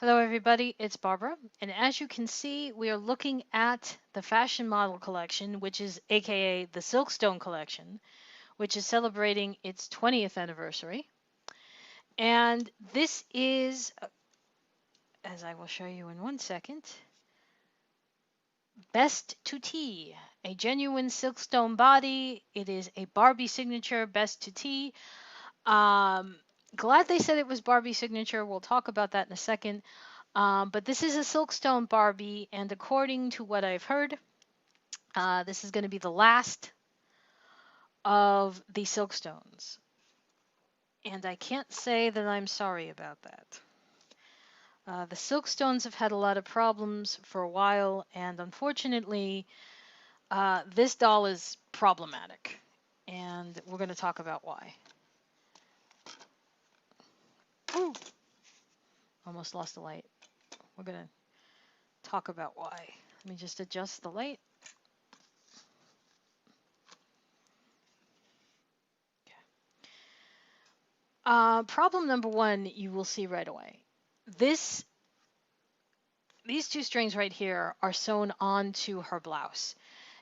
Hello everybody, it's Barbara, and as you can see, we are looking at the fashion model collection, which is aka the Silkstone collection, which is celebrating its 20th anniversary. And this is, as I will show you in one second, Best to Tea, a genuine Silkstone body. It is a Barbie signature Best to Tea. Um, Glad they said it was Barbie signature. We'll talk about that in a second. But this is a Silkstone Barbie, and according to what I've heard, this is going to be the last of the Silkstones. And I can't say that I'm sorry about that. The Silkstones have had a lot of problems for a while, and unfortunately, this doll is problematic. And we're going to talk about why. Ooh, almost lost the light. We're going to talk about why. Let me just adjust the light. Problem number one, you will see right away. This These two strings right here are sewn onto her blouse.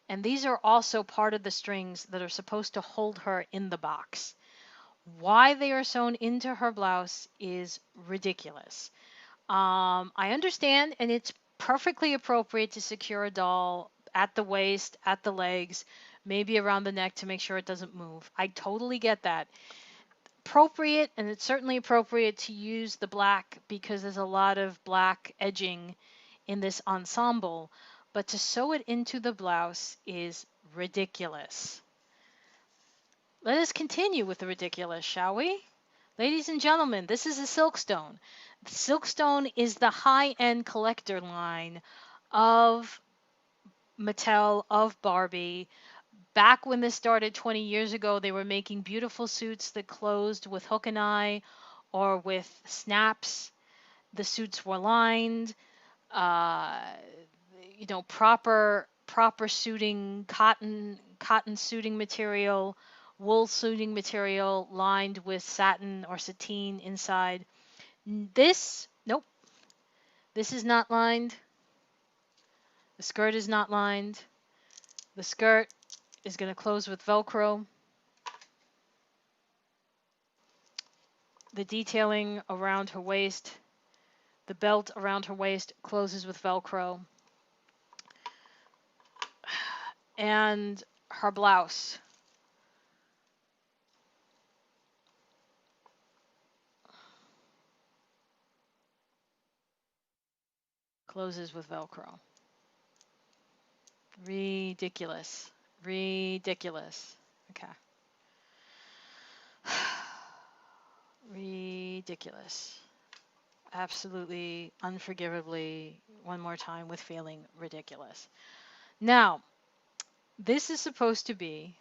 And these are also part of the strings that are supposed to hold her in the box. Why they are sewn into her blouse is ridiculous. I understand, and it's perfectly appropriate to secure a doll at the waist, at the legs, maybe around the neck to make sure it doesn't move. I totally get that. Appropriate, and it's certainly appropriate to use the black because there's a lot of black edging in this ensemble, but to sew it into the blouse is ridiculous. Let us continue with the ridiculous, shall we? Ladies and gentlemen, this is a Silkstone. Silkstone is the high-end collector line of Mattel, of Barbie. Back when this started 20 years ago, they were making beautiful suits that closed with hook and eye or with snaps. The suits were lined. Uh, proper suiting, cotton suiting material, wool suiting material lined with satin or sateen inside. Nope, this is not lined. The skirt is not lined. The skirt is going to close with Velcro. The detailing around her waist, the belt around her waist closes with Velcro. And her blouse closes with Velcro. Ridiculous. Ridiculous. Okay. Ridiculous. Absolutely, unforgivably, one more time with feeling ridiculous. Now, this is supposed to be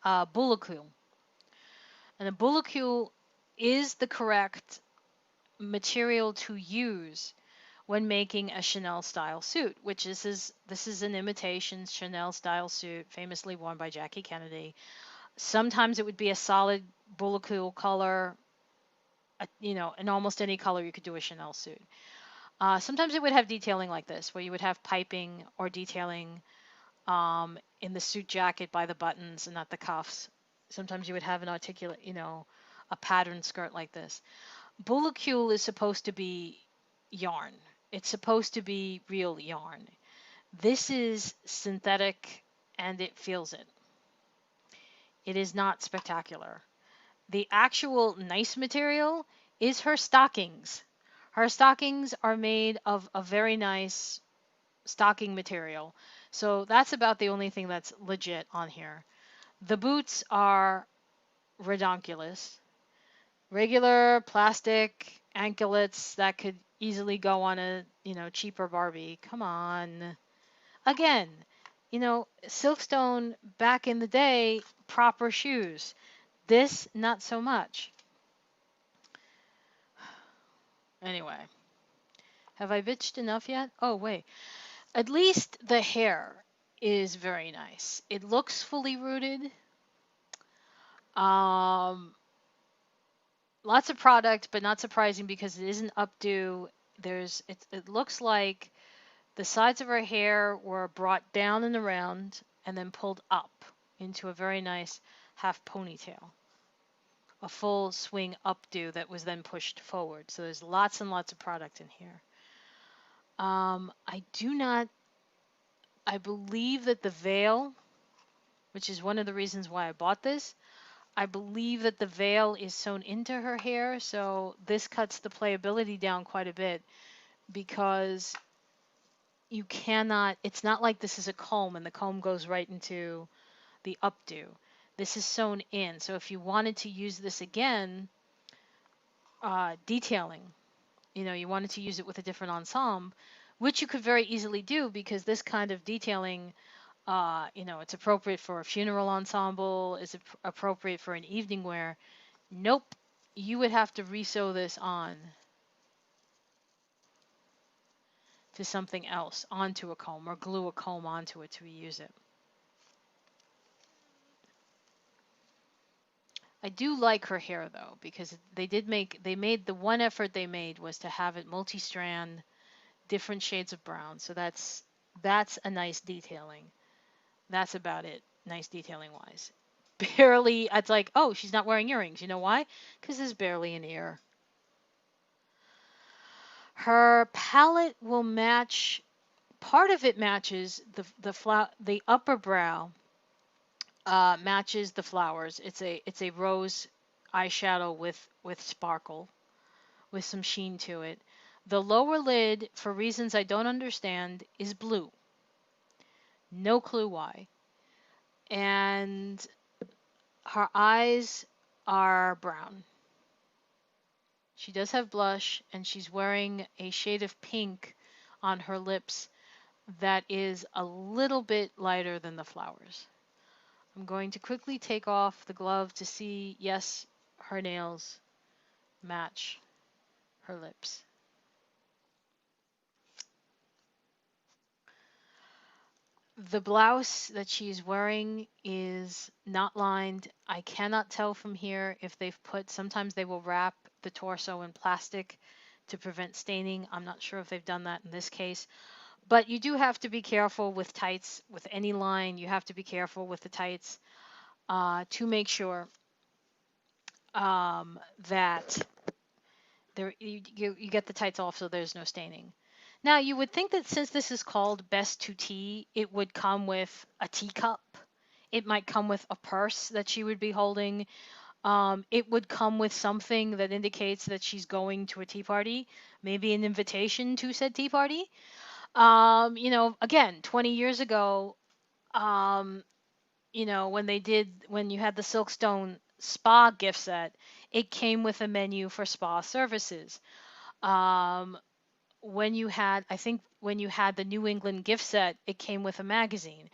a bullicule. And a bullicule is the correct material to use when making a Chanel style suit, which this is an imitation Chanel style suit famously worn by Jackie Kennedy. Sometimes it would be a solid bullicule color, in almost any color you could do a Chanel suit. Sometimes it would have detailing like this, where you would have piping or detailing in the suit jacket by the buttons and not the cuffs. Sometimes you would have an articulate, a patterned skirt like this. Bullicule is supposed to be yarn. It's supposed to be real yarn. This is synthetic and it feels it. It is not spectacular. The actual nice material is her stockings. Her stockings are made of a very nice stocking material. So that's about the only thing that's legit on here. The boots are redonkulous. Regular plastic anklets that could easily go on a, cheaper Barbie. Come on. Again, Silkstone back in the day, proper shoes. This, not so much. Anyway, have I bitched enough yet? Oh, wait. At least the hair is very nice. It looks fully rooted. Um, lots of product, but not surprising because it isn't updo. It looks like the sides of her hair were brought down and around and then pulled up into a very nice half ponytail, a full swing updo that was then pushed forward. So there's lots and lots of product in here. I do not, I believe that the veil, which is one of the reasons why I bought this, I believe that the veil is sewn into her hair, so this cuts the playability down quite a bit because you cannot, it's not like this is a comb and the comb goes right into the updo. This is sewn in. So if you wanted to use this again, detailing, you wanted to use it with a different ensemble, which you could very easily do because this kind of detailing, it's appropriate for a funeral ensemble, is appropriate for an evening wear. Nope, you would have to resew this on to something else, onto a comb, or glue a comb onto it to reuse it. I do like her hair though, because they made the one effort they made was to have it multi-strand, different shades of brown. So that's a nice detailing. That's about it, nice detailing wise. Barely, it's like, oh, she's not wearing earrings. You know why? Because there's barely an ear. Her palette will match. Part of it matches the upper brow matches the flowers. It's a rose eyeshadow with sparkle, with some sheen to it. The lower lid, for reasons I don't understand, is blue. No clue why. And her eyes are brown. She does have blush, and she's wearing a shade of pink on her lips that is a little bit lighter than the flowers. I'm going to quickly take off the glove to see, yes, her nails match her lips. The blouse that she's wearing is not lined. I cannot tell from here if they've sometimes they will wrap the torso in plastic to prevent staining. I'm not sure if they've done that in this case. But you do have to be careful with tights, with any line. You have to be careful with the tights to make sure that you get the tights off so there's no staining. Now, you would think that since this is called Best to Tea, it would come with a teacup. It might come with a purse that she would be holding. It would come with something that indicates that she's going to a tea party, maybe an invitation to said tea party. Again, 20 years ago, um, when you had the Silkstone spa gift set, it came with a menu for spa services. Um, I think when you had the New England gift set, it came with a magazine.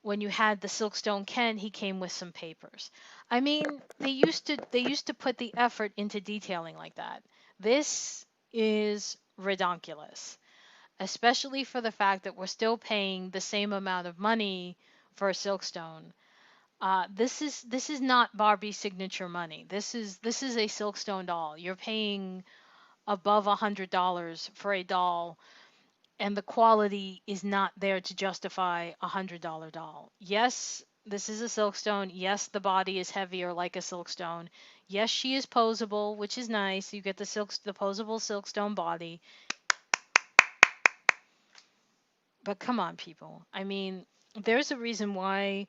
When you had the Silkstone Ken, he came with some papers. I mean, they used to put the effort into detailing like that. This is redonkulous, especially for the fact that we're still paying the same amount of money for a Silkstone. This is not Barbie signature money. This is a Silkstone doll. You're paying above $100 for a doll, and the quality is not there to justify $100 doll. Yes, this is a Silkstone. Yes, the body is heavier like a Silkstone. Yes, she is posable, which is nice. You get the posable Silkstone body. But come on, people. I mean, there's a reason why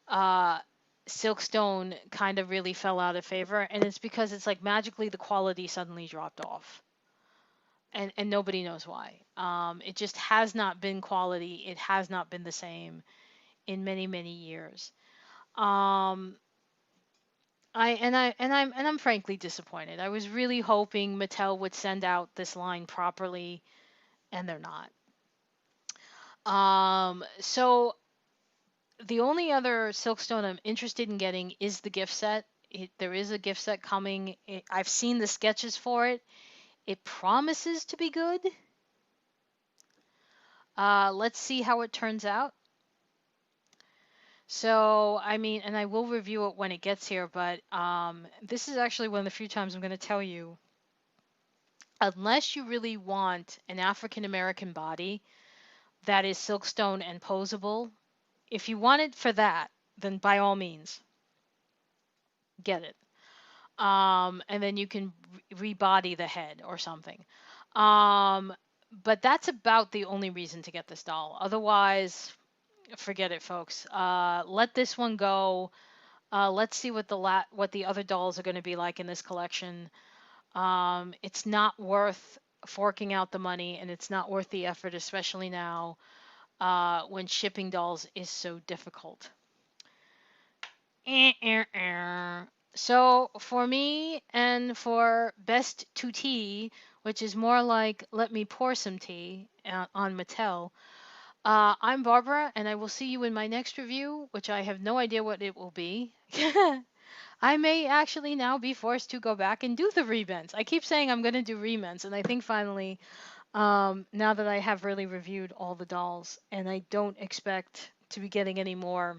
uh, Silkstone kind of really fell out of favor, and it's because it's like magically the quality suddenly dropped off, and nobody knows why. It just has not been quality. It has not been the same in many many years. Um, I'm frankly disappointed. I was really hoping Mattel would send out this line properly, and they're not. So the only other Silkstone I'm interested in getting is the gift set. There is a gift set coming. I've seen the sketches for it. It promises to be good. Let's see how it turns out. So, I mean, and I will review it when it gets here, but this is actually one of the few times I'm going to tell you, unless you really want an African American body that is silkstone and posable, if you want it for that, then by all means, get it. And then you can rebody the head or something. Um, but that's about the only reason to get this doll. Otherwise, forget it, folks. Let this one go. Let's see what what the other dolls are going to be like in this collection. It's not worth forking out the money, and it's not worth the effort, especially now when shipping dolls is so difficult. So for me and for best to tea, which is more like let me pour some tea on Mattel, I'm Barbara, and I will see you in my next review, which I have no idea what it will be. I may actually now be forced to go back and do the remints. I keep saying I'm going to do remints, and I think finally, now that I have really reviewed all the dolls, and I don't expect to be getting any more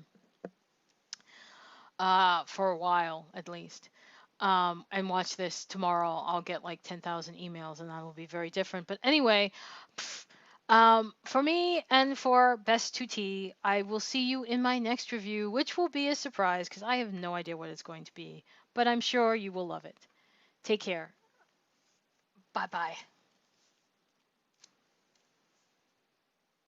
for a while at least. And watch this tomorrow. I'll get like 10,000 emails, and that will be very different. But anyway, pff, for me and for Best 2T, I will see you in my next review, which will be a surprise because I have no idea what it's going to be. But I'm sure you will love it. Take care. Bye bye.